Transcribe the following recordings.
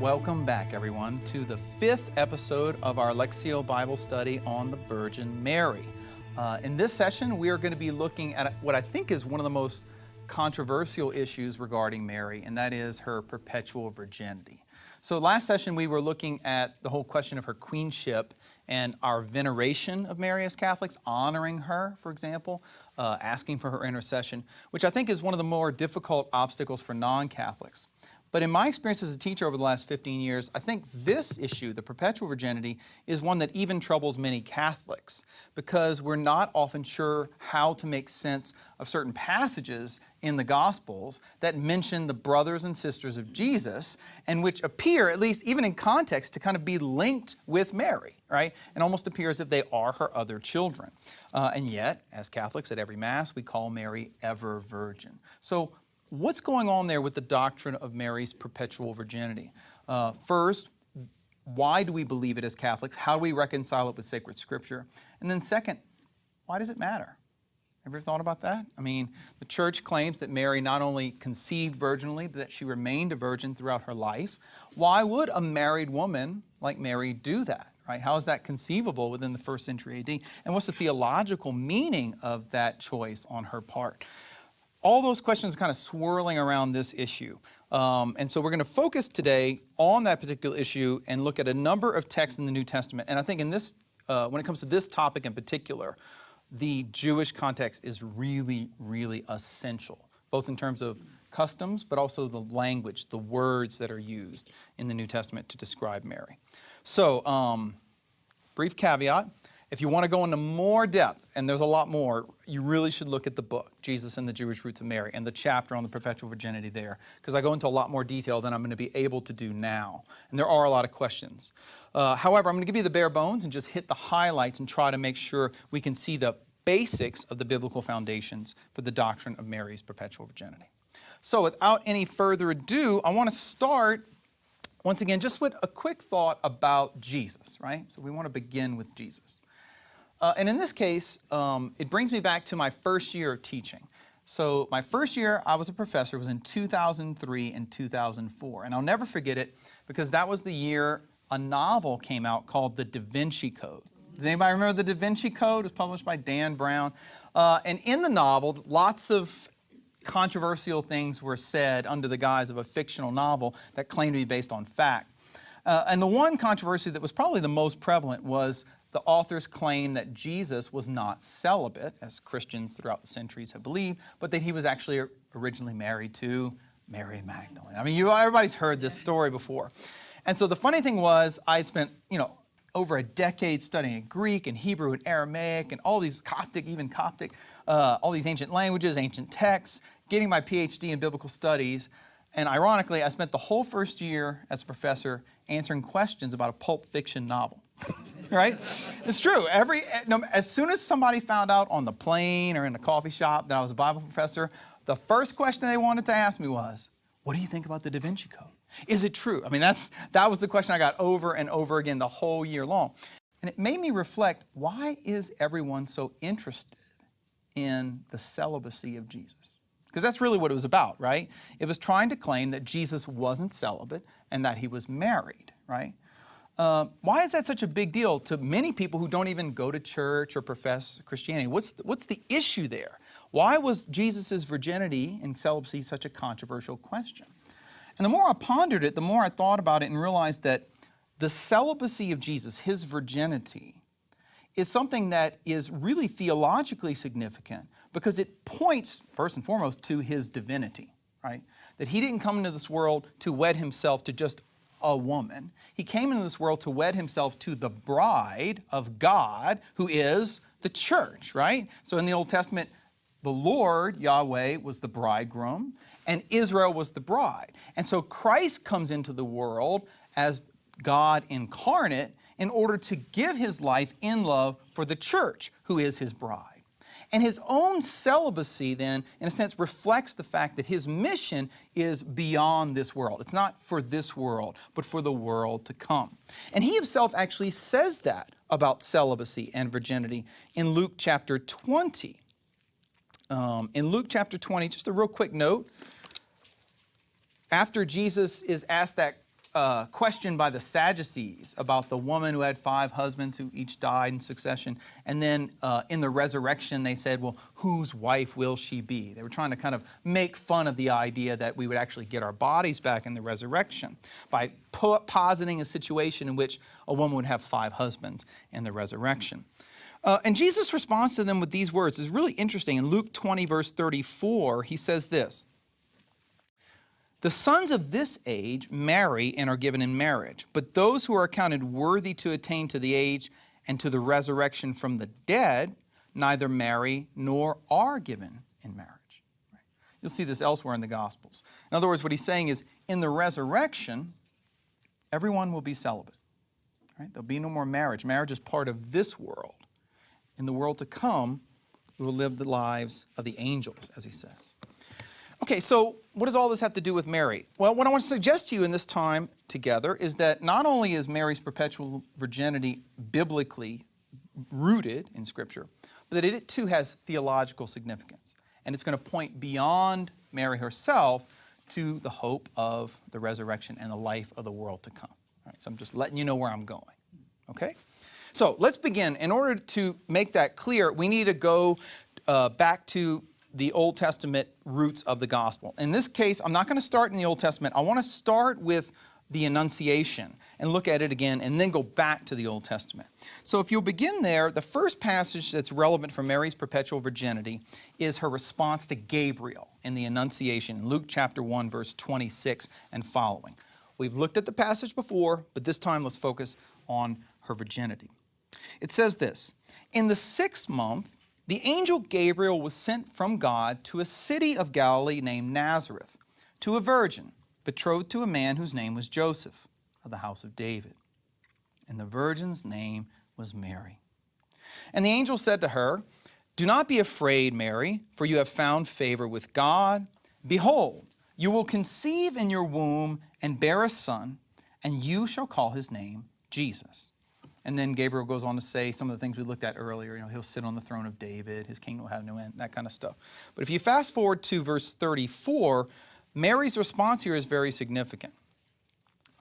Welcome back, everyone, to the 5th episode of our Lectio Bible study on the Virgin Mary. In this session, we are going to be looking at what I think is one of the most controversial issues regarding Mary, and that is her perpetual virginity. So last session, we were looking at the whole question of her queenship and our veneration of Mary as Catholics, honoring her, for example, asking for her intercession, which I think is one of the more difficult obstacles for non-Catholics. But in my experience as a teacher over the last 15 years, I think this issue, the perpetual virginity, is one that even troubles many Catholics because we're not often sure how to make sense of certain passages in the Gospels that mention the brothers and sisters of Jesus and which appear, at least even in context, to kind of be linked with Mary, right? And almost appear as if they are her other children. And yet, as Catholics at every Mass, we call Mary ever virgin. So what's going on there with the doctrine of Mary's perpetual virginity? First, why do we believe it as Catholics? How do we reconcile it with sacred scripture? And then second, why does it matter? Ever thought about that? I mean, the Church claims that Mary not only conceived virginally, but that she remained a virgin throughout her life. Why would a married woman like Mary do that? Right? How is that conceivable within the 1st century AD? And what's the theological meaning of that choice on her part? All those questions are kind of swirling around this issue. And so we're going to focus today on that particular issue and look at a number of texts in the New Testament. And I think in this, when it comes to this topic in particular, the Jewish context is really, really essential, both in terms of customs, but also the language, the words that are used in the New Testament to describe Mary. So, brief caveat. If you want to go into more depth, and there's a lot more, you really should look at the book, Jesus and the Jewish Roots of Mary, and the chapter on the perpetual virginity there, because I go into a lot more detail than I'm going to be able to do now. And there are a lot of questions. However, I'm going to give you the bare bones and just hit the highlights and try to make sure we can see the basics of the biblical foundations for the doctrine of Mary's perpetual virginity. So without any further ado, I want to start once again just with a quick thought about Jesus, right? So we want to begin with Jesus. And in this case, it brings me back to my first year of teaching. So my first year I was a professor was in 2003 and 2004. And I'll never forget it because that was the year a novel came out called The Da Vinci Code. Does anybody remember The Da Vinci Code? It was published by Dan Brown. And in the novel, lots of controversial things were said under the guise of a fictional novel that claimed to be based on fact. And the one controversy that was probably the most prevalent was the authors claim that Jesus was not celibate, as Christians throughout the centuries have believed, but that he was actually originally married to Mary Magdalene. I mean, everybody's heard this story before. And so the funny thing was, I had spent, over a decade studying Greek and Hebrew and Aramaic and all these Coptic, all these ancient languages, ancient texts, getting my PhD in biblical studies. And ironically, I spent the whole first year as a professor answering questions about a pulp fiction novel. Right? It's true. As soon as somebody found out on the plane or in the coffee shop that I was a Bible professor, the first question they wanted to ask me was, what do you think about the Da Vinci Code? Is it true? I mean, that was the question I got over and over again the whole year long. And it made me reflect, why is everyone so interested in the celibacy of Jesus? Because that's really what it was about, right? It was trying to claim that Jesus wasn't celibate and that he was married, right? Why is that such a big deal to many people who don't even go to church or profess Christianity? What's the issue there? Why was Jesus' virginity and celibacy such a controversial question? And the more I pondered it, the more I thought about it and realized that the celibacy of Jesus, his virginity, is something that is really theologically significant because it points, first and foremost, to his divinity, right? That he didn't come into this world to wed himself to just a woman. He came into this world to wed himself to the bride of God, who is the church, right? So in the Old Testament, the Lord, Yahweh, was the bridegroom, and Israel was the bride. And so Christ comes into the world as God incarnate in order to give his life in love for the church, who is his bride. And his own celibacy then, in a sense, reflects the fact that his mission is beyond this world. It's not for this world, but for the world to come. And he himself actually says that about celibacy and virginity in Luke chapter 20. In Luke chapter 20, just a real quick note, after Jesus is asked that question by the Sadducees about the woman who had 5 husbands who each died in succession. And then in the resurrection, they said, well, whose wife will she be? They were trying to kind of make fun of the idea that we would actually get our bodies back in the resurrection by positing a situation in which a woman would have 5 husbands in the resurrection. And Jesus' response to them with these words is really interesting. In Luke 20, verse 34, he says this: "The sons of this age marry and are given in marriage, but those who are accounted worthy to attain to the age and to the resurrection from the dead neither marry nor are given in marriage." Right? You'll see this elsewhere in the Gospels. In other words, what he's saying is, in the resurrection, everyone will be celibate. Right? There'll be no more marriage. Marriage is part of this world. In the world to come, we will live the lives of the angels, as he says. Okay, so what does all this have to do with Mary? Well, what I want to suggest to you in this time together is that not only is Mary's perpetual virginity biblically rooted in Scripture, but that it too has theological significance. And it's going to point beyond Mary herself to the hope of the resurrection and the life of the world to come. All right, so I'm just letting you know where I'm going. Okay? So let's begin. In order to make that clear, we need to go back to the Old Testament roots of the gospel. In this case, I'm not going to start in the Old Testament. I want to start with the Annunciation and look at it again and then go back to the Old Testament. So if you'll begin there, the first passage that's relevant for Mary's perpetual virginity is her response to Gabriel in the Annunciation, Luke chapter 1, verse 26 and following. We've looked at the passage before, but this time let's focus on her virginity. It says this: "In the 6th month, the angel Gabriel was sent from God to a city of Galilee named Nazareth, to a virgin betrothed to a man whose name was Joseph, of the house of David. And the virgin's name was Mary. And the angel said to her, 'Do not be afraid, Mary, for you have found favor with God. Behold, you will conceive in your womb and bear a son, and you shall call his name Jesus.'" And then Gabriel goes on to say some of the things we looked at earlier. You know, he'll sit on the throne of David, his kingdom will have no end, that kind of stuff. But if you fast forward to verse 34, Mary's response here is very significant.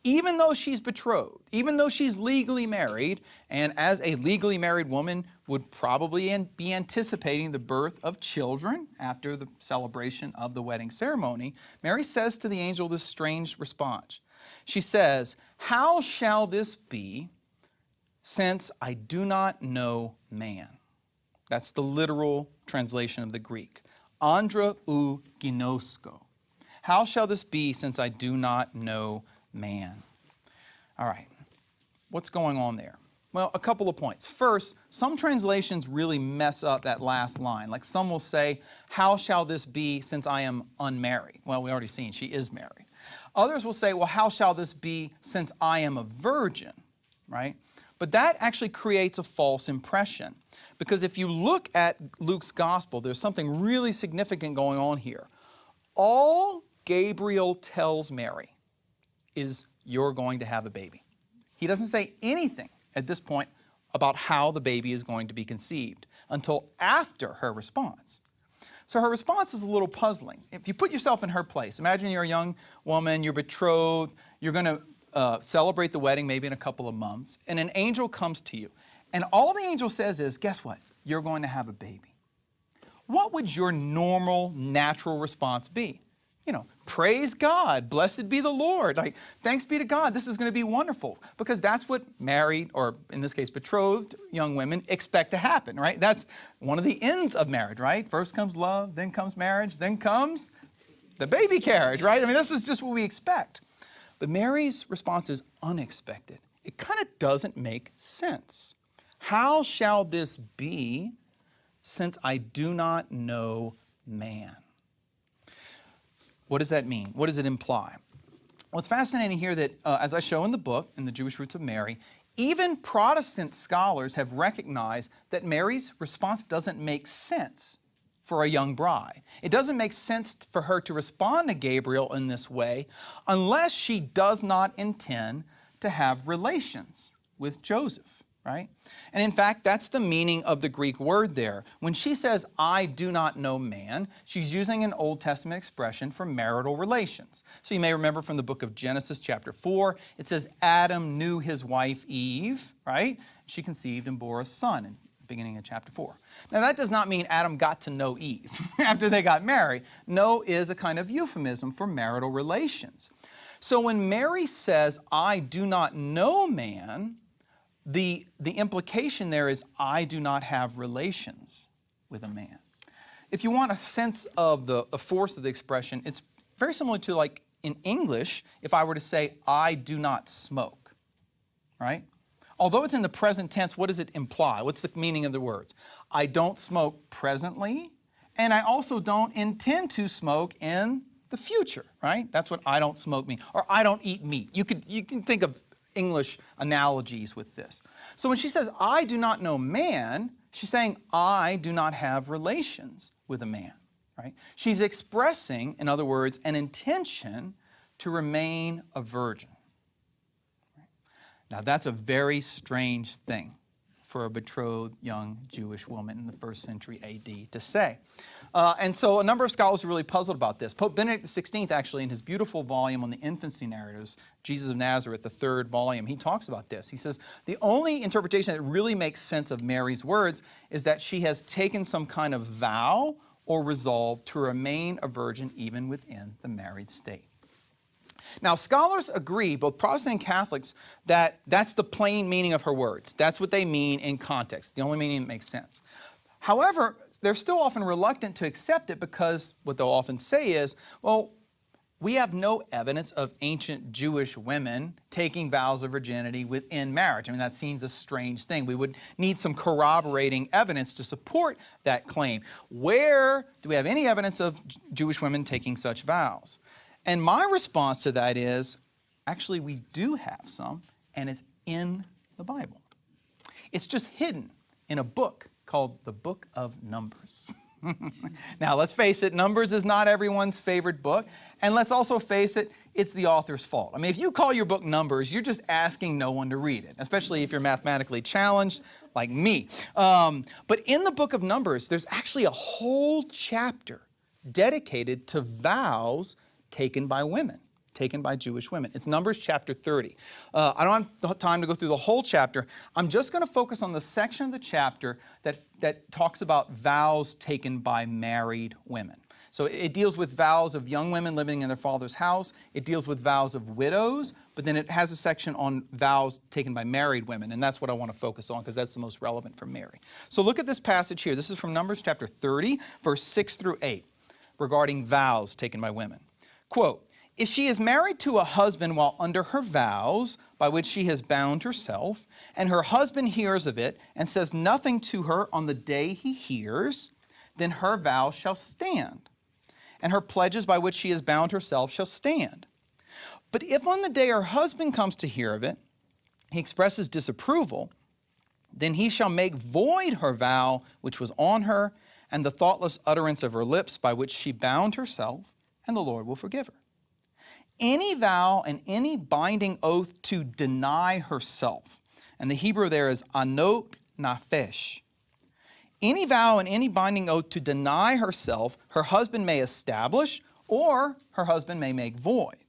Even though she's betrothed, even though she's legally married, and as a legally married woman would probably be anticipating the birth of children after the celebration of the wedding ceremony, Mary says to the angel this strange response. She says, "How shall this be, since I do not know man?" That's the literal translation of the Greek. Andra ou ginosko. How shall this be, since I do not know man? All right, what's going on there? Well, a couple of points. First, some translations really mess up that last line. Like some will say, "How shall this be, since I am unmarried?" Well, we already seen she is married. Others will say, "Well, how shall this be, since I am a virgin?" Right? But that actually creates a false impression, because if you look at Luke's gospel, there's something really significant going on here. All Gabriel tells Mary is, "You're going to have a baby." He doesn't say anything at this point about how the baby is going to be conceived until after her response. So her response is a little puzzling. If you put yourself in her place, imagine you're a young woman, you're betrothed, you're going to celebrate the wedding maybe in a couple of months, and an angel comes to you. And all the angel says is, "Guess what? You're going to have a baby." What would your normal, natural response be? You know, praise God, blessed be the Lord. Like, thanks be to God, this is going to be wonderful. Because that's what married, or in this case, betrothed young women expect to happen, right? That's one of the ends of marriage, right? First comes love, then comes marriage, then comes the baby carriage, right? I mean, this is just what we expect. But Mary's response is unexpected. It kind of doesn't make sense. How shall this be, since I do not know man? What does that mean? What does it imply? Well, it's fascinating here that, as I show in the book, in the Jewish Roots of Mary, even Protestant scholars have recognized that Mary's response doesn't make sense for a young bride. It doesn't make sense for her to respond to Gabriel in this way unless she does not intend to have relations with Joseph. right? And in fact, that's the meaning of the Greek word there. When she says, I do not know man, she's using an Old Testament expression for marital relations. So you may remember from the book of Genesis chapter 4, it says Adam knew his wife Eve, right? She conceived and bore a son in the beginning of chapter 4. Now that does not mean Adam got to know Eve after they got married. Know is a kind of euphemism for marital relations. So when Mary says, I do not know man, the implication there is, I do not have relations with a man. If you want a sense of the force of the expression, it's very similar to like in English, if I were to say, I do not smoke, right? Although it's in the present tense, what does it imply? What's the meaning of the words? I don't smoke presently, and I also don't intend to smoke in the future, right? That's what I don't smoke means. Or I don't eat meat. You can think of English analogies with this. So when she says, I do not know man, she's saying, I do not have relations with a man, right? She's expressing, in other words, an intention to remain a virgin. Now that's a very strange thing for a betrothed young Jewish woman in the 1st century AD to say. And so a number of scholars are really puzzled about this. Pope Benedict XVI, actually, in his beautiful volume on the infancy narratives, Jesus of Nazareth, the 3rd volume, he talks about this. He says, the only interpretation that really makes sense of Mary's words is that she has taken some kind of vow or resolve to remain a virgin even within the married state. Now, scholars agree, both Protestant and Catholics, that that's the plain meaning of her words. That's what they mean in context, the only meaning that makes sense. However, they're still often reluctant to accept it because what they'll often say is, well, we have no evidence of ancient Jewish women taking vows of virginity within marriage. I mean, that seems a strange thing. We would need some corroborating evidence to support that claim. Where do we have any evidence of Jewish women taking such vows? And my response to that is, actually, we do have some, and it's in the Bible. It's just hidden in a book called the Book of Numbers. Now, let's face it, Numbers is not everyone's favorite book, and let's also face it, it's the author's fault. I mean, if you call your book Numbers, you're just asking no one to read it, especially if you're mathematically challenged, like me. But in the Book of Numbers, there's actually a whole chapter dedicated to vows taken by women, taken by Jewish women. It's Numbers chapter 30. I don't have time to go through the whole chapter. I'm just going to focus on the section of the chapter that talks about vows taken by married women. So it deals with vows of young women living in their father's house. It deals with vows of widows, but then it has a section on vows taken by married women, and that's what I want to focus on because that's the most relevant for Mary. So look at this passage here. This is from Numbers chapter 30, verse 6 through 8, regarding vows taken by women. Quote, if she is married to a husband while under her vows, by which she has bound herself, and her husband hears of it and says nothing to her on the day he hears, then her vow shall stand, and her pledges by which she has bound herself shall stand. But if on the day her husband comes to hear of it, he expresses disapproval, then he shall make void her vow which was on her, and the thoughtless utterance of her lips by which she bound herself, and the Lord will forgive her. Any vow and any binding oath to deny herself, and the Hebrew there is anot nafesh. Any vow and any binding oath to deny herself, her husband may establish, or her husband may make void.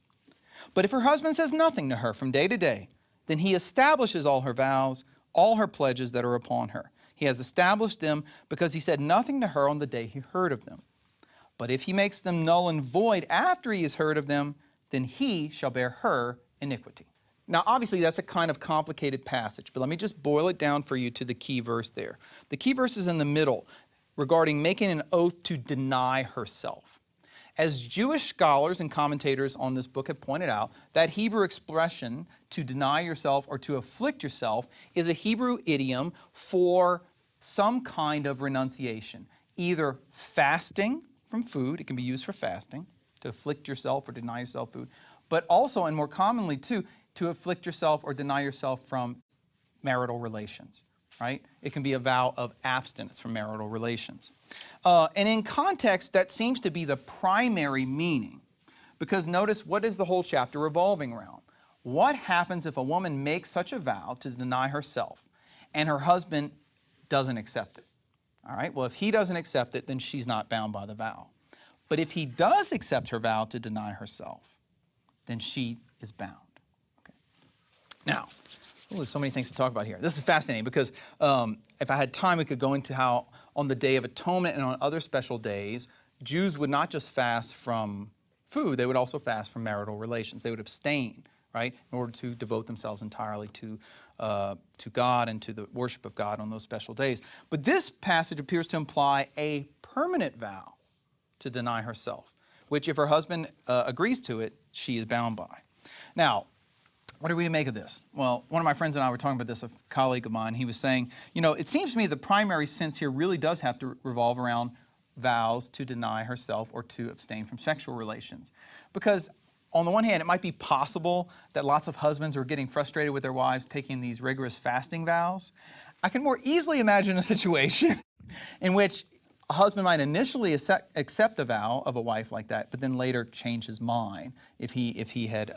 But if her husband says nothing to her from day to day, then he establishes all her vows, all her pledges that are upon her. He has established them because he said nothing to her on the day he heard of them. But if he makes them null and void after he has heard of them, then he shall bear her iniquity. Now, obviously, that's a kind of complicated passage, but let me just boil it down for you to the key verse there. The key verse is in the middle regarding making an oath to deny herself. As Jewish scholars and commentators on this book have pointed out, that Hebrew expression, to deny yourself or to afflict yourself, is a Hebrew idiom for some kind of renunciation, either fasting from food, it can be used for fasting, to afflict yourself or deny yourself food, but also, and more commonly too, to afflict yourself or deny yourself from marital relations, right? It can be a vow of abstinence from marital relations. And in context, that seems to be the primary meaning, because notice, what is the whole chapter revolving around? What happens if a woman makes such a vow to deny herself, and her husband doesn't accept it. All right, well, if he doesn't accept it, then she's not bound by the vow. But if he does accept her vow to deny herself, then she is bound. Okay. Now, there's so many things to talk about here. This is fascinating because if I had time, we could go into how on the Day of Atonement and on other special days, Jews would not just fast from food, they would also fast from marital relations. They would abstain, right, in order to devote themselves entirely to God and to the worship of God on those special days. But this passage appears to imply a permanent vow to deny herself, which if her husband agrees to it, she is bound by. Now, what do we make of this? Well, one of my friends and I were talking about this, a colleague of mine. He was saying, you know, it seems to me the primary sense here really does have to revolve around vows to deny herself or to abstain from sexual relations. Because on the one hand, it might be possible that lots of husbands are getting frustrated with their wives taking these rigorous fasting vows. I can more easily imagine a situation in which a husband might initially accept the vow of a wife like that, but then later change his mind if he had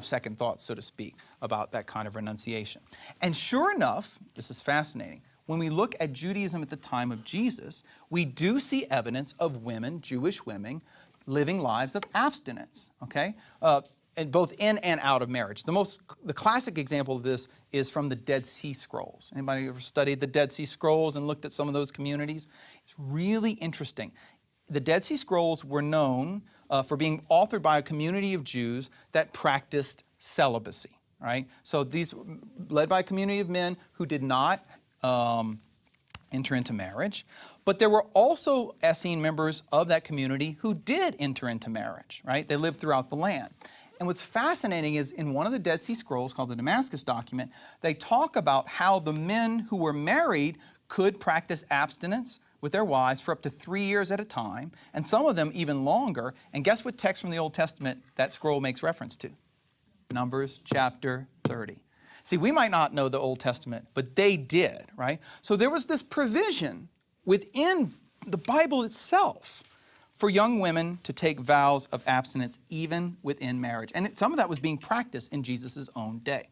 second thoughts, so to speak, about that kind of renunciation. And sure enough, this is fascinating. When we look at Judaism at the time of Jesus, we do see evidence of women, Jewish women, living lives of abstinence, okay? And both in and out of marriage. The classic example of this is from the Dead Sea Scrolls. Anybody ever studied the Dead Sea Scrolls and looked at some of those communities? It's really interesting. The Dead Sea Scrolls were known for being authored by a community of Jews that practiced celibacy, right? So these, led by a community of men who did not enter into marriage. But there were also Essene members of that community who did enter into marriage, right? They lived throughout the land. And what's fascinating is in one of the Dead Sea Scrolls called the Damascus document, they talk about how the men who were married could practice abstinence with their wives for up to 3 years at a time, and some of them even longer. And guess what text from the Old Testament that scroll makes reference to? Numbers chapter 30. See, we might not know the Old Testament, but they did, right? So there was this provision within the Bible itself for young women to take vows of abstinence even within marriage. And some of that was being practiced in Jesus' own day.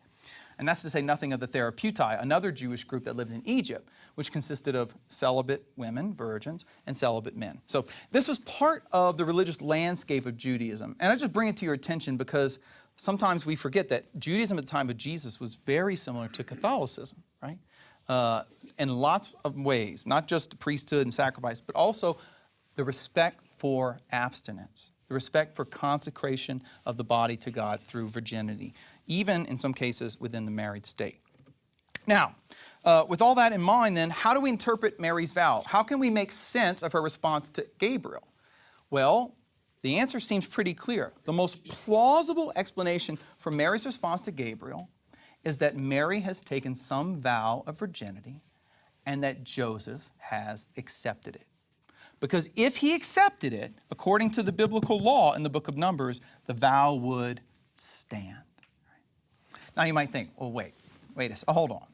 And that's to say nothing of the Therapeutai, another Jewish group that lived in Egypt, which consisted of celibate women, virgins, and celibate men. So this was part of the religious landscape of Judaism. And I just bring it to your attention because sometimes we forget that Judaism at the time of Jesus was very similar to Catholicism, right? In lots of ways, not just the priesthood and sacrifice, but also the respect for abstinence, the respect for consecration of the body to God through virginity, even in some cases within the married state. Now, with all that in mind then, how do we interpret Mary's vow? How can we make sense of her response to Gabriel? Well, the answer seems pretty clear. The most plausible explanation for Mary's response to Gabriel is that Mary has taken some vow of virginity and that Joseph has accepted it. Because if he accepted it, according to the biblical law in the book of Numbers, the vow would stand. Now you might think, well, hold on.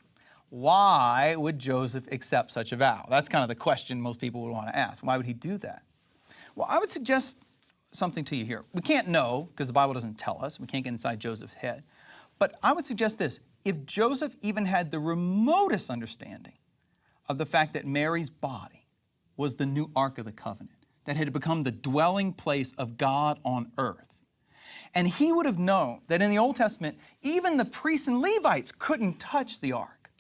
Why would Joseph accept such a vow? That's kind of the question most people would want to ask. Why would he do that? Well, I would suggest something to you here. We can't know because the Bible doesn't tell us. We can't get inside Joseph's head. But I would suggest this. If Joseph even had the remotest understanding of the fact that Mary's body was the new Ark of the Covenant, that had become the dwelling place of God on earth, and he would have known that in the Old Testament, even the priests and Levites couldn't touch the Ark,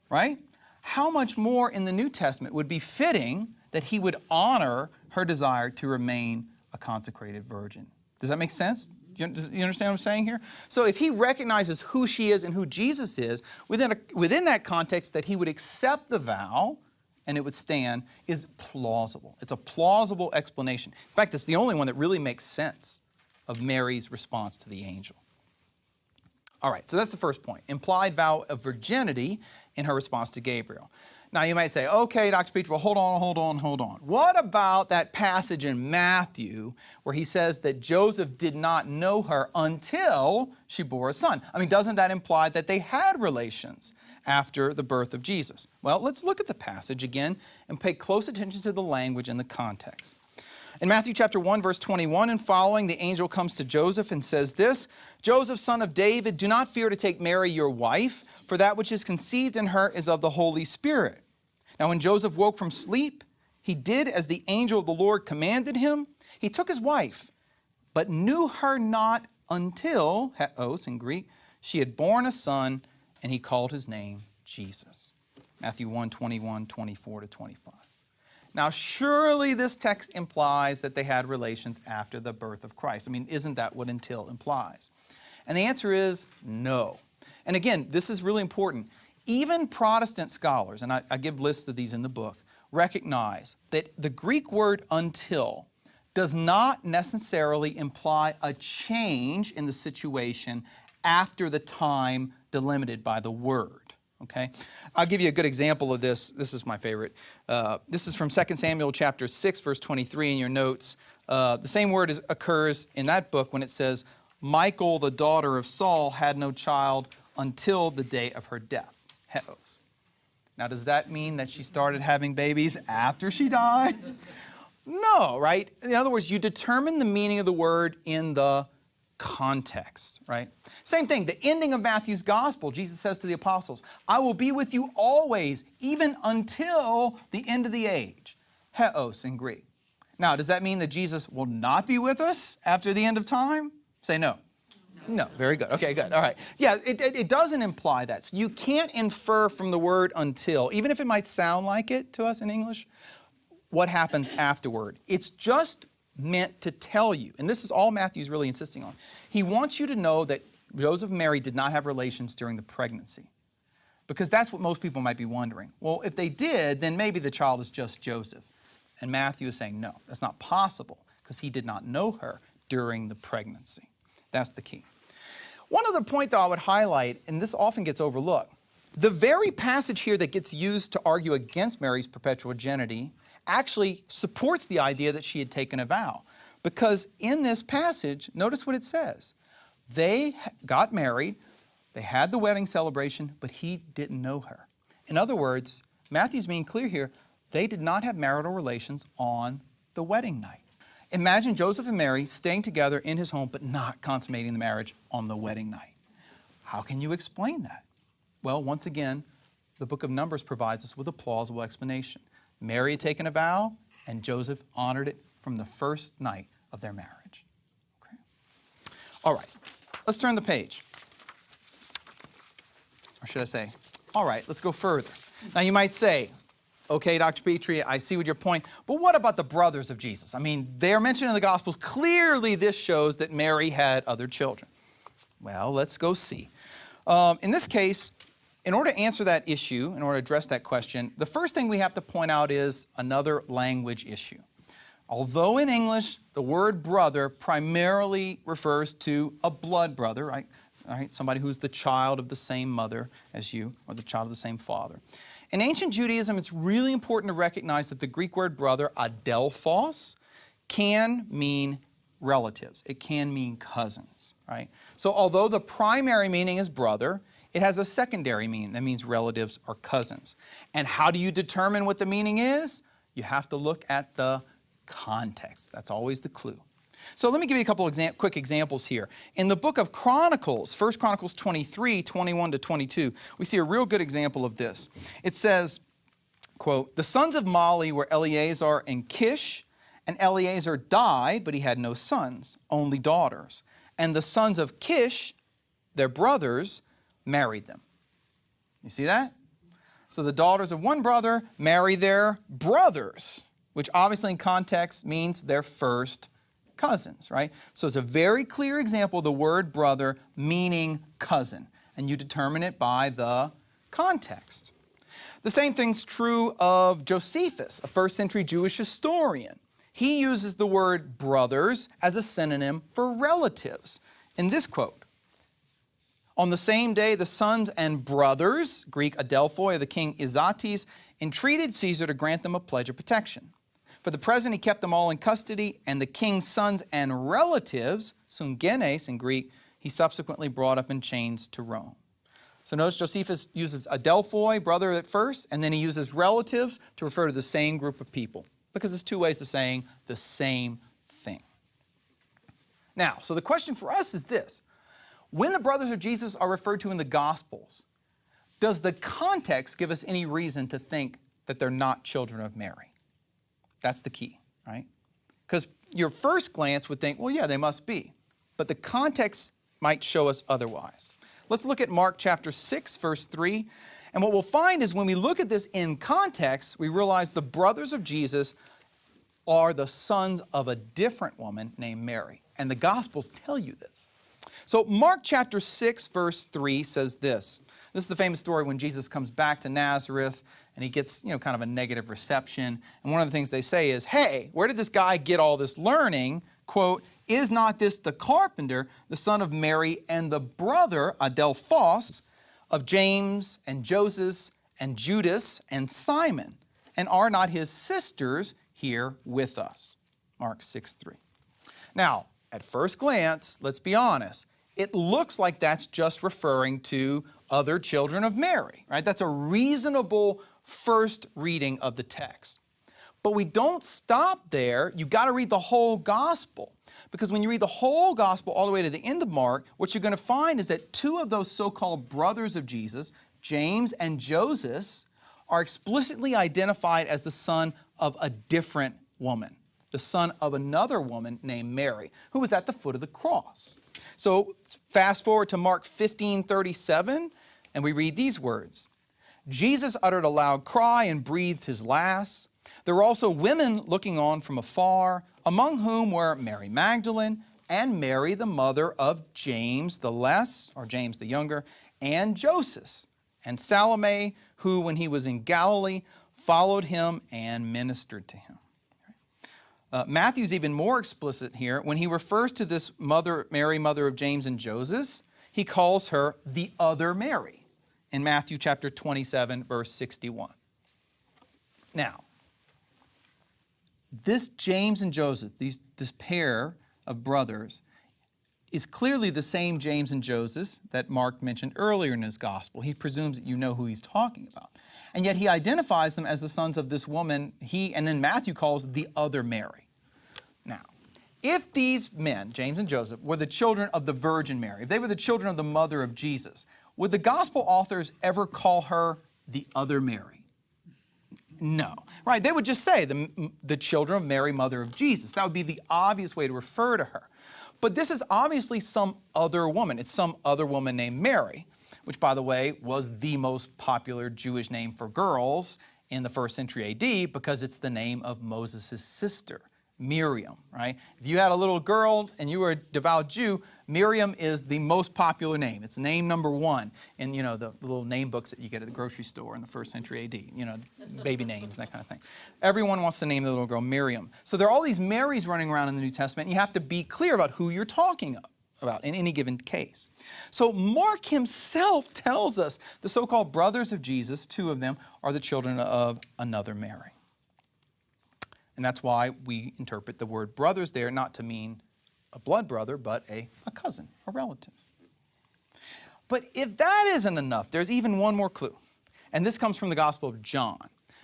right? How much more in the New Testament would be fitting that he would honor her desire to remain a consecrated virgin? Does that make sense? You understand what I'm saying here? So if he recognizes who she is and who Jesus is, within that context that he would accept the vow and it would stand is plausible. It's a plausible explanation. In fact, it's the only one that really makes sense of Mary's response to the angel. All right, so that's the first point. Implied vow of virginity in her response to Gabriel. Now you might say, okay, Dr. Perpetual, hold on. What about that passage in Matthew where he says that Joseph did not know her until she bore a son? I mean, doesn't that imply that they had relations after the birth of Jesus? Well, let's look at the passage again and pay close attention to the language and the context. In Matthew chapter 1, verse 21 and following, the angel comes to Joseph and says this, Joseph, son of David, do not fear to take Mary your wife, for that which is conceived in her is of the Holy Spirit. Now when Joseph woke from sleep, he did as the angel of the Lord commanded him. He took his wife, but knew her not until, heos in Greek, she had borne a son, and he called his name Jesus. Matthew 1, 21, 24 to 25. Now, surely this text implies that they had relations after the birth of Christ. I mean, isn't that what until implies? And the answer is no. And again, this is really important. Even Protestant scholars, and I give lists of these in the book, recognize that the Greek word until does not necessarily imply a change in the situation after the time delimited by the word. Okay, I'll give you a good example of this. This is my favorite. This is from 2 Samuel chapter 6, verse 23 in your notes. The same word occurs in that book when it says, Michal, the daughter of Saul, had no child until the day of her death. Heos. Now, does that mean that she started having babies after she died? No, right? In other words, you determine the meaning of the word in the context, right? Same thing, the ending of Matthew's gospel, Jesus says to the apostles, I will be with you always, even until the end of the age. Heos in Greek. Now, does that mean that Jesus will not be with us after the end of time? Say no. No, very good. Okay, good. All right. Yeah, it doesn't imply that. So you can't infer from the word until, even if it might sound like it to us in English, what happens afterward. It's just meant to tell you, and this is all Matthew's really insisting on. He wants you to know that Joseph and Mary did not have relations during the pregnancy, because that's what most people might be wondering. Well, if they did, then maybe the child is just Joseph. And Matthew is saying, no, that's not possible, because he did not know her during the pregnancy. That's the key. One other point, though, I would highlight, and this often gets overlooked, the very passage here that gets used to argue against Mary's perpetual virginity actually supports the idea that she had taken a vow. Because in this passage, notice what it says. They got married, they had the wedding celebration, but he didn't know her. In other words, Matthew's being clear here, they did not have marital relations on the wedding night. Imagine Joseph and Mary staying together in his home, but not consummating the marriage on the wedding night. How can you explain that? Well, once again, the book of Numbers provides us with a plausible explanation. Mary had taken a vow, and Joseph honored it from the first night of their marriage. Okay. All right, let's turn the page. Or should I say, all right, let's go further. Now you might say, okay, Dr. Petrie, I see what your point, but what about the brothers of Jesus? I mean, they're mentioned in the Gospels. Clearly this shows that Mary had other children. Well, let's go see. In this case, in order to answer that issue, in order to address that question, the first thing we have to point out is another language issue. Although in English, the word brother primarily refers to a blood brother, right? All right, somebody who's the child of the same mother as you, or the child of the same father. In ancient Judaism, it's really important to recognize that the Greek word brother, adelphos, can mean relatives. It can mean cousins, right? So although the primary meaning is brother, it has a secondary meaning that means relatives or cousins. And how do you determine what the meaning is? You have to look at the context. That's always the clue. So let me give you a couple of quick examples here. In the book of Chronicles, 1 Chronicles 23, 21 to 22, we see a real good example of this. It says, quote, the sons of Mali were Eleazar and Kish, and Eleazar died, but he had no sons, only daughters. And the sons of Kish, their brothers, married them. You see that? So the daughters of one brother marry their brothers, which obviously in context means their first cousins, right? So it's a very clear example of the word brother meaning cousin, and you determine it by the context. The same thing's true of Josephus, a first century Jewish historian. He uses the word brothers as a synonym for relatives. In this quote, on the same day, the sons and brothers, Greek adelphoi of the king Izates, entreated Caesar to grant them a pledge of protection. For the present, he kept them all in custody, and the king's sons and relatives, sungenes in Greek, he subsequently brought up in chains to Rome. So notice Josephus uses adelphoi, brother at first, and then he uses relatives to refer to the same group of people. because it's two ways of saying the same thing. Now, so the question for us is this. When the brothers of Jesus are referred to in the Gospels, does the context give us any reason to think that they're not children of Mary? That's the key, right? Because your first glance would think, well, yeah, they must be. But the context might show us otherwise. Let's look at Mark chapter 6, verse 3. And what we'll find is when we look at this in context, we realize the brothers of Jesus are the sons of a different woman named Mary. And the Gospels tell you this. So Mark chapter 6, verse 3 says this. This is the famous story when Jesus comes back to Nazareth and he gets, kind of a negative reception. And one of the things they say is, hey, where did this guy get all this learning? Quote, is not this the carpenter, the son of Mary, and the brother, Adelphos, of James and Joseph and Judas and Simon? And are not his sisters here with us? Mark 6:3. Now, at first glance, let's be honest, it looks like that's just referring to other children of Mary, right? That's a reasonable first reading of the text. But we don't stop there. You've got to read the whole gospel. Because when you read the whole gospel all the way to the end of Mark, what you're going to find is that two of those so-called brothers of Jesus, James and Joseph, are explicitly identified as the son of a different woman, the son of another woman named Mary, who was at the foot of the cross. So fast forward to Mark 15:37, and we read these words. Jesus uttered a loud cry and breathed his last. There were also women looking on from afar, among whom were Mary Magdalene and Mary, the mother of James the Less, or James the Younger, and Joseph, and Salome, who, when he was in Galilee, followed him and ministered to him. Matthew's even more explicit here. When he refers to this mother, Mary, mother of James and Joseph, he calls her the other Mary in Matthew chapter 27, verse 61. Now, this James and Joseph, this pair of brothers, is clearly the same James and Joseph that Mark mentioned earlier in his gospel. He presumes that you know who he's talking about. And yet he identifies them as the sons of this woman and then Matthew calls the other Mary. Now, if these men, James and Joseph, were the children of the Virgin Mary, if they were the children of the mother of Jesus, would the gospel authors ever call her the other Mary? No. Right, they would just say the children of Mary, mother of Jesus. That would be the obvious way to refer to her. But this is obviously some other woman. It's some other woman named Mary, which, by the way, was the most popular Jewish name for girls in the 1st century AD because it's the name of Moses' sister, Miriam, right? If you had a little girl and you were a devout Jew, Miriam is the most popular name. It's name number one in, the little name books that you get at the grocery store in the 1st century AD, baby names, that kind of thing. Everyone wants to name the little girl Miriam. So there are all these Marys running around in the New Testament, and you have to be clear about who you're talking about in any given case. So Mark himself tells us the so-called brothers of Jesus, two of them, are the children of another Mary. And that's why we interpret the word brothers there not to mean a blood brother, but a cousin, a relative. But if that isn't enough, there's even one more clue. And this comes from the Gospel of John.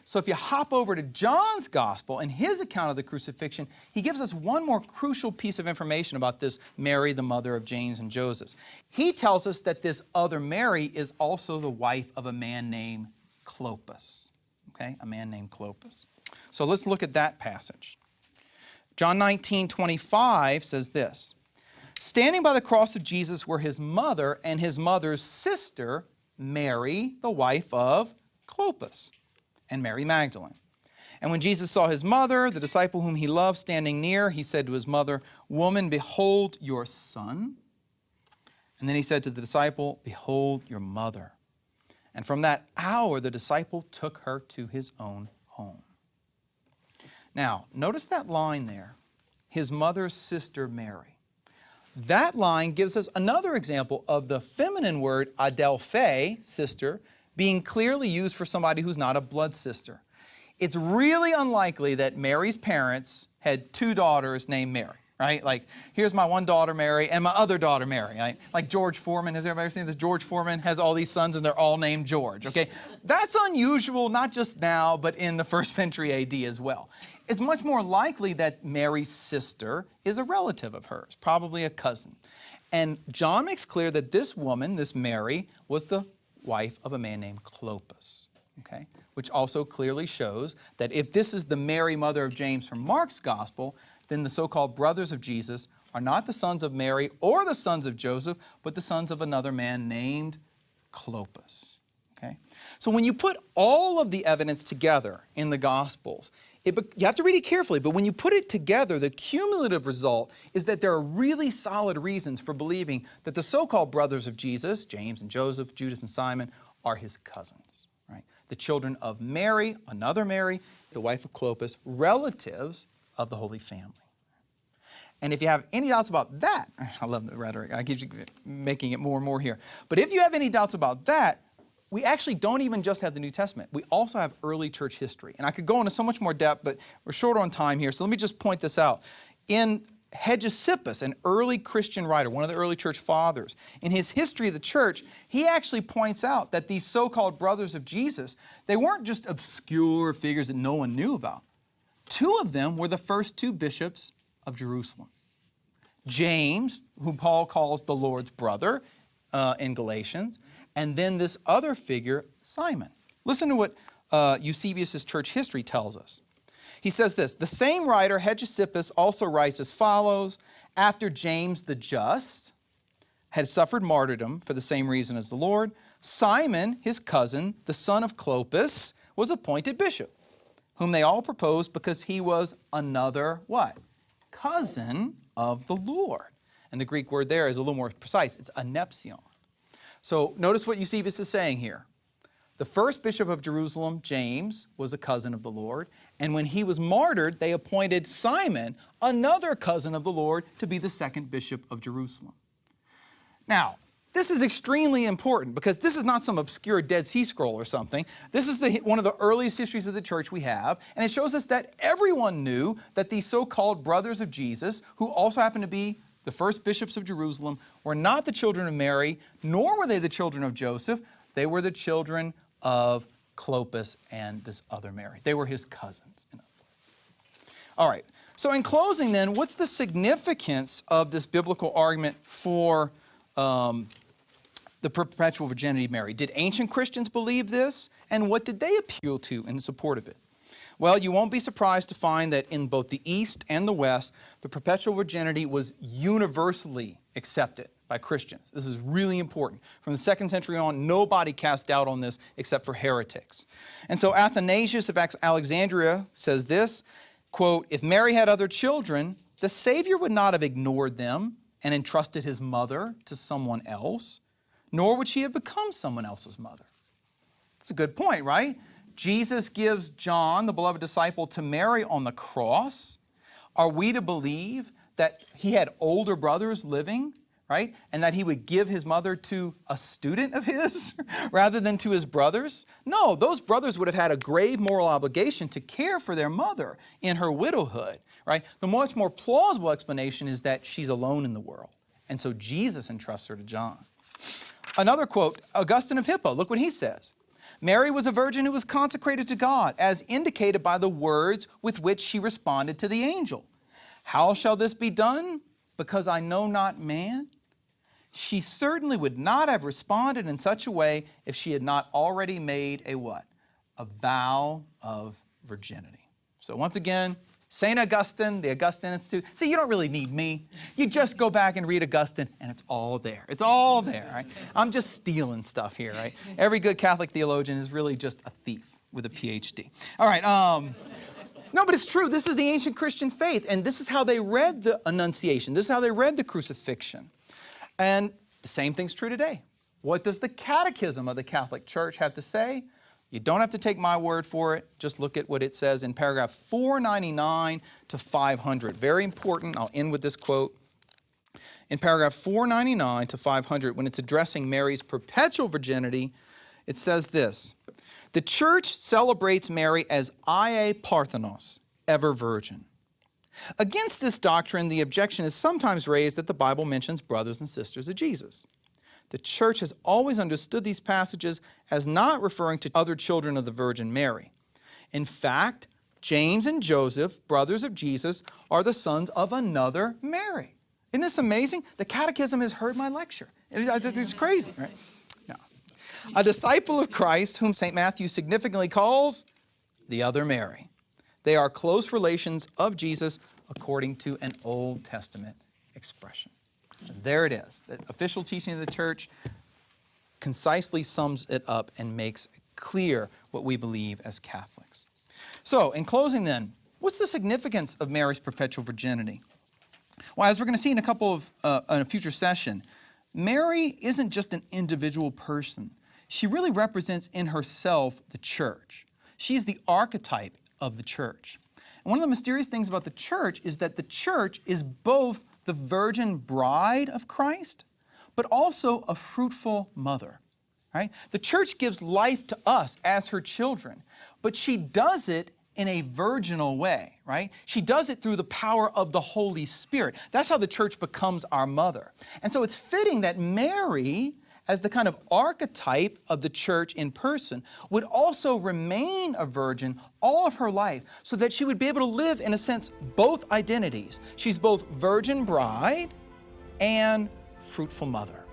So if you hop over to John's Gospel and his account of the crucifixion, he gives us one more crucial piece of information about this Mary, the mother of James and Joseph. He tells us that this other Mary is also the wife of a man named Clopas. Okay, a man named Clopas. So let's look at that passage. John 19:25 says this. Standing by the cross of Jesus were his mother and his mother's sister, Mary, the wife of Clopas, and Mary Magdalene. And when Jesus saw his mother, the disciple whom he loved, standing near, he said to his mother, "Woman, behold your son." And then he said to the disciple, "Behold your mother." And from that hour, the disciple took her to his own home. Now, notice that line there, his mother's sister Mary. That line gives us another example of the feminine word adelphe, sister, being clearly used for somebody who's not a blood sister. It's really unlikely that Mary's parents had two daughters named Mary. right? Like, here's my one daughter, Mary, and my other daughter, Mary. Right? Like George Foreman. Has everybody ever seen this? George Foreman has all these sons, and they're all named George, okay? That's unusual, not just now, but in the 1st century AD as well. It's much more likely that Mary's sister is a relative of hers, probably a cousin. And John makes clear that this woman, this Mary, was the wife of a man named Clopas, okay? Which also clearly shows that if this is the Mary, mother of James from Mark's gospel, then the so-called brothers of Jesus are not the sons of Mary or the sons of Joseph, but the sons of another man named Clopas. Okay? So when you put all of the evidence together in the Gospels, you have to read it carefully, but when you put it together, the cumulative result is that there are really solid reasons for believing that the so-called brothers of Jesus, James and Joseph, Judas and Simon, are his cousins, right? The children of Mary, another Mary, the wife of Clopas, relatives of the Holy Family. And if you have any doubts about that, I love the rhetoric, I keep making it more and more here. But if you have any doubts about that, we actually don't even just have the New Testament. We also have early church history. And I could go into so much more depth, but we're short on time here, so let me just point this out. In Hegesippus, an early Christian writer, one of the early church fathers, in his history of the church, he actually points out that these so-called brothers of Jesus, they weren't just obscure figures that no one knew about. 2 of them were the first 2 bishops of Jerusalem. James, whom Paul calls the Lord's brother in Galatians, and then this other figure, Simon. Listen to what Eusebius' church history tells us. He says this, the same writer, Hegesippus, also writes as follows, after James the Just had suffered martyrdom for the same reason as the Lord, Simon, his cousin, the son of Clopas, was appointed bishop, whom they all proposed because he was another, what? Cousin of the Lord. And the Greek word there is a little more precise. It's anepsion. So notice what Eusebius is saying here. The first bishop of Jerusalem, James, was a cousin of the Lord. And when he was martyred, they appointed Simon, another cousin of the Lord, to be the second bishop of Jerusalem. Now, this is extremely important because this is not some obscure Dead Sea Scroll or something. This is one of the earliest histories of the church we have, and it shows us that everyone knew that these so-called brothers of Jesus, who also happened to be the first bishops of Jerusalem, were not the children of Mary, nor were they the children of Joseph. They were the children of Clopas and this other Mary. They were his cousins. All right, so in closing then, what's the significance of this biblical argument for the perpetual virginity of Mary? Did ancient Christians believe this? And what did they appeal to in support of it? Well, you won't be surprised to find that in both the East and the West, the perpetual virginity was universally accepted by Christians. This is really important. From the 2nd century on, nobody cast doubt on this except for heretics. And so Athanasius of Alexandria says this, quote, if Mary had other children, the Savior would not have ignored them and entrusted his mother to someone else, nor would she have become someone else's mother. That's a good point, right? Jesus gives John, the beloved disciple, to Mary on the cross. Are we to believe that he had older brothers living, right? And that he would give his mother to a student of his rather than to his brothers? No, those brothers would have had a grave moral obligation to care for their mother in her widowhood, right? The much more plausible explanation is that she's alone in the world. And so Jesus entrusts her to John. Another quote, Augustine of Hippo, look what he says. Mary was a virgin who was consecrated to God, as indicated by the words with which she responded to the angel. How shall this be done? Because I know not man. She certainly would not have responded in such a way if she had not already made a what? A vow of virginity. So once again, St. Augustine, the Augustine Institute. See, you don't really need me. You just go back and read Augustine, and it's all there. It's all there, right? I'm just stealing stuff here, right? Every good Catholic theologian is really just a thief with a PhD. All right, no, but it's true. This is the ancient Christian faith, and this is how they read the Annunciation. This is how they read the crucifixion. And the same thing's true today. What does the Catechism of the Catholic Church have to say? You don't have to take my word for it. Just look at what it says in paragraph 499 to 500. Very important. I'll end with this quote. In paragraph 499 to 500, when it's addressing Mary's perpetual virginity, it says this. The Church celebrates Mary as Ie Parthenos, ever virgin. Against this doctrine, the objection is sometimes raised that the Bible mentions brothers and sisters of Jesus. The church has always understood these passages as not referring to other children of the Virgin Mary. In fact, James and Joseph, brothers of Jesus, are the sons of another Mary. Isn't this amazing? The Catechism has heard my lecture. It's crazy, right? No. A disciple of Christ, whom St. Matthew significantly calls the other Mary. They are close relations of Jesus according to an Old Testament expression. There it is. The official teaching of the church concisely sums it up and makes clear what we believe as Catholics. So, in closing then, what's the significance of Mary's perpetual virginity? Well, as we're going to see in in a future session, Mary isn't just an individual person. She really represents in herself the church. She is the archetype of the church. And one of the mysterious things about the church is that the church is both the virgin bride of Christ, but also a fruitful mother. Right? The church gives life to us as her children, but she does it in a virginal way, right? She does it through the power of the Holy Spirit. That's how the church becomes our mother. And so it's fitting that Mary, as the kind of archetype of the church in person, would also remain a virgin all of her life so that she would be able to live, in a sense, both identities. She's both virgin bride and fruitful mother.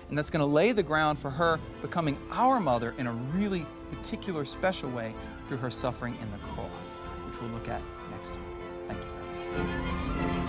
And that's going to lay the ground for her becoming our mother in a really particular, special way through her suffering in the cross, which we'll look at next time. Thank you very much.